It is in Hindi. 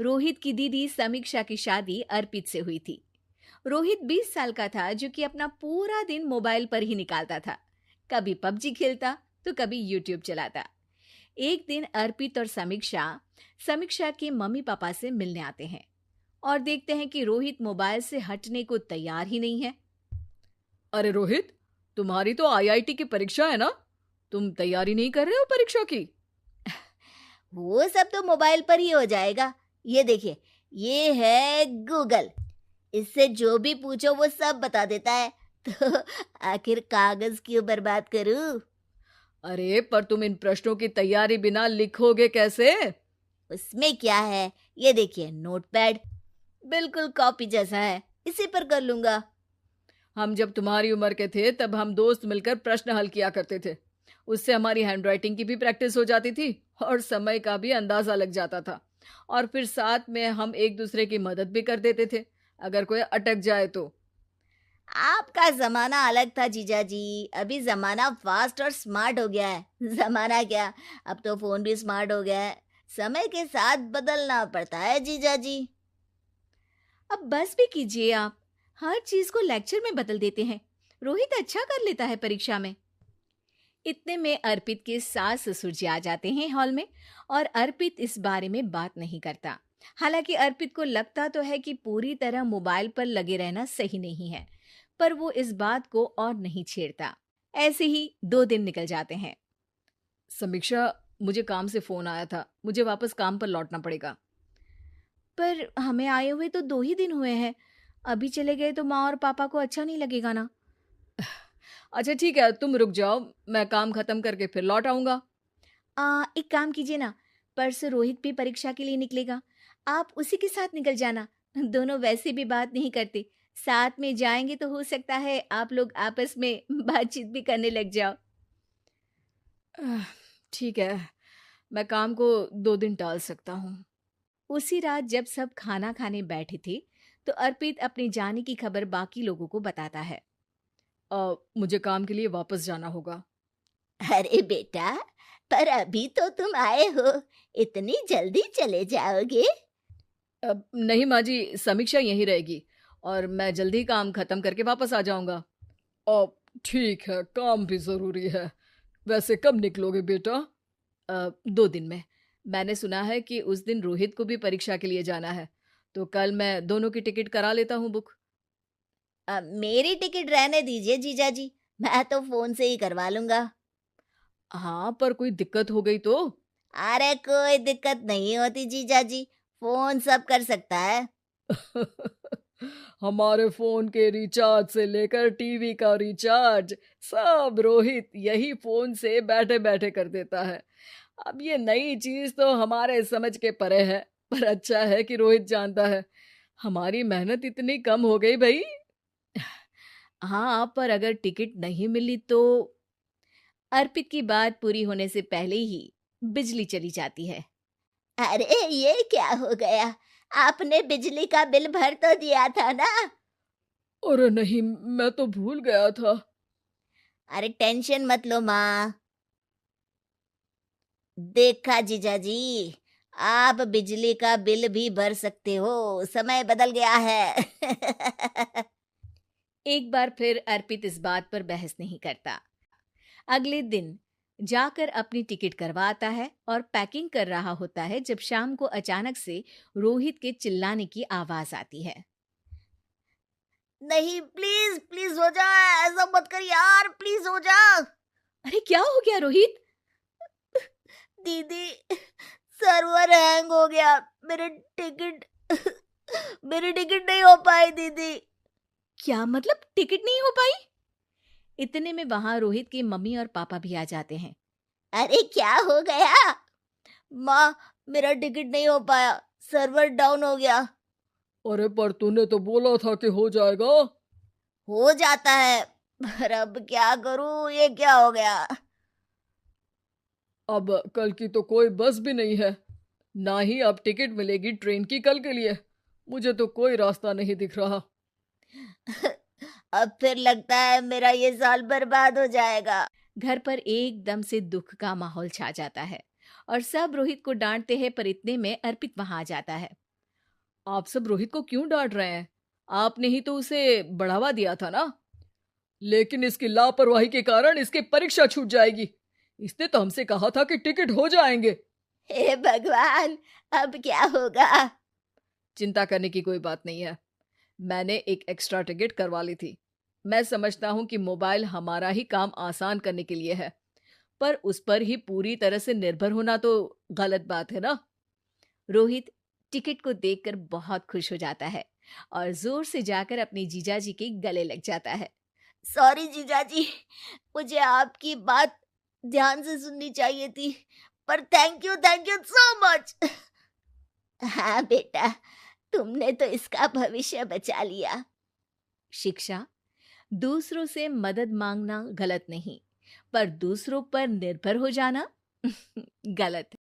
रोहित की दीदी समीक्षा की शादी अर्पित से हुई थी। रोहित 20 साल का था जो कि अपना पूरा दिन मोबाइल पर ही निकालता था। कभी पबजी खेलता तो कभी यूट्यूब चलाता। एक दिन अर्पित और समीक्षा समीक्षा के मम्मी पापा से मिलने आते हैं और देखते हैं कि रोहित मोबाइल से हटने को तैयार ही नहीं है। अरे रोहित, तुम्हारी तो आईआईटी की परीक्षा है ना? तुम तैयारी नहीं कर रहे हो परीक्षा की? वो सब तो मोबाइल पर ही हो जाएगा। ये देखिए, ये है गूगल। इससे जो भी पूछो वो सब बता देता है। तो आखिर कागज क्यों बर्बाद करूं? अरे पर तुम इन प्रश्नों की तैयारी बिना लिखोगे कैसे? उसमें क्या है, ये देखिए नोटपैड, बिल्कुल कॉपी जैसा है, इसी पर कर लूंगा। हम जब तुम्हारी उम्र के थे तब हम दोस्त मिलकर प्रश्न हल किया करते थे। उससे हमारी हैंडराइटिंग की भी प्रैक्टिस हो जाती थी और समय का भी अंदाजा लग जाता था। और फिर साथ में हम एक दूसरे की मदद भी कर देते थे अगर कोई अटक जाए तो। आपका जमाना अलग था जीजा जी। अभी जमाना फास्ट और स्मार्ट हो गया है। जमाना क्या, अब तो फोन भी स्मार्ट हो गया है। समय के साथ बदलना पड़ता है जीजा जी। अब बस भी कीजिए आप, हर चीज को लेक्चर में बदल देते हैं। रोहित अच्छा कर लेता है परीक्षा में। इतने में अर्पित के सास ससुर जी आ जाते हैं हॉल में और अर्पित इस बारे में बात नहीं करता। हालांकि अर्पित को लगता तो है कि पूरी तरह मोबाइल पर लगे रहना सही नहीं है, पर वो इस बात को और नहीं छेड़ता। ऐसे ही 2 दिन निकल जाते हैं। समीक्षा, मुझे काम से फोन आया था, मुझे वापस काम पर लौटना पड़ेगा। पर हमें आए हुए तो 2 ही दिन हुए हैं। अभी चले गए तो माँ और पापा को अच्छा नहीं लगेगा ना। अच्छा ठीक है, तुम रुक जाओ, मैं काम खत्म करके फिर लौट आऊंगा। एक काम कीजिए ना, परसों रोहित भी परीक्षा के लिए निकलेगा, आप उसी के साथ निकल जाना। दोनों वैसे भी बात नहीं करते, साथ में जाएंगे तो हो सकता है आप लोग आपस में बातचीत भी करने लग जाओ। आह, ठीक है, मैं काम को 2 दिन टाल सकता हूँ। उसी रात जब सब खाना खाने बैठे थे तो अर्पित अपने जाने की खबर बाकी लोगों को बताता है। मुझे काम के लिए वापस जाना होगा। अरे बेटा, पर अभी तो तुम आए हो, इतनी जल्दी चले जाओगे? नहीं माँ जी, समीक्षा यहीं रहेगी और मैं जल्दी काम खत्म करके वापस आ जाऊंगा। ठीक है, काम भी जरूरी है। वैसे कब निकलोगे बेटा? 2 दिन में। मैंने सुना है कि उस दिन रोहित को भी परीक्षा के लिए जाना है, तो कल मैं दोनों की टिकट करा लेता हूँ बुक। मेरी टिकट रहने दीजिए जीजा जी, मैं तो फोन से ही करवा लूंगा। हाँ, पर कोई दिक्कत हो गई तो? अरे कोई दिक्कत नहीं होती जीजा जी, फोन सब कर सकता है। हमारे फोन के रिचार्ज से लेकर टीवी का रिचार्ज सब रोहित यही फोन से बैठे बैठे कर देता है। अब ये नई चीज तो हमारे समझ के परे है, पर अच्छा है कि रोहित जानता है। हमारी मेहनत इतनी कम हो गई भाई। हाँ, पर अगर टिकट नहीं मिली तो? अर्पित की बात पूरी होने से पहले ही बिजली चली जाती है। अरे ये क्या हो गया, आपने बिजली का बिल भर तो दिया था ना? अरे नहीं, मैं तो भूल गया था। अरे टेंशन मत लो माँ। देखा जीजा जी, आप बिजली का बिल भी भर सकते हो, समय बदल गया है। एक बार फिर अर्पित इस बात पर बहस नहीं करता। अगले दिन जाकर अपनी टिकट करवाता है और पैकिंग कर रहा होता है जब शाम को अचानक से रोहित के चिल्लाने की आवाज आती है। नहीं, प्लीज प्लीज हो जा, ऐसा मत कर यार, प्लीज हो जा। अरे क्या हो गया रोहित? दीदी, सर्वर हैंग हो गया, मेरे टिकट मेरी टिकट नहीं हो पाई दीदी। क्या मतलब टिकट नहीं हो पाई? इतने में वहां रोहित के मम्मी और पापा भी आ जाते हैं। अरे क्या हो गया? माँ, मेरा टिकट नहीं हो पाया, सर्वर डाउन हो गया। अरे पर तूने तो बोला था कि हो जाएगा। हो जाता है, पर अब क्या करूं, ये क्या हो गया? अब कल की तो कोई बस भी नहीं है, ना ही अब टिकट मिलेगी ट्रेन की कल के लिए। मुझे तो कोई रास्ता नहीं दिख रहा। अब फिर लगता है मेरा ये साल बर्बाद हो जाएगा। घर पर एकदम से दुख का माहौल छा जाता है और सब रोहित को डांटते हैं, पर इतने में अर्पित वहां आ जाता है। आप सब रोहित को क्यों डांट रहे हैं? आपने ही तो उसे बढ़ावा दिया था ना। लेकिन इसकी लापरवाही के कारण इसकी परीक्षा छूट जाएगी। इसने तो हमसे कहा था कि टिकट हो जाएंगे। हे भगवान, अब क्या होगा? चिंता करने की कोई बात नहीं है। मैंने एक एक्स्ट्रा टिकट करवा ली थी। मैं समझता हूँ कि मोबाइल हमारा ही काम आसान करने के लिए है, पर उस पर ही पूरी तरह से निर्भर होना तो गलत बात है ना। रोहित टिकट को देखकर बहुत खुश हो जाता है और जोर से जाकर अपने जीजाजी के गले लग जाता है। सॉरी जीजाजी, मुझे आपकी बात ध्यान से सुननी चाहिए थी, पर थैंक यू सो मच। हाँ बेटा, तुमने तो इसका भविष्य बचा लिया। शिक्षा, दूसरों से मदद मांगना गलत नहीं, पर दूसरों पर निर्भर हो जाना गलत है।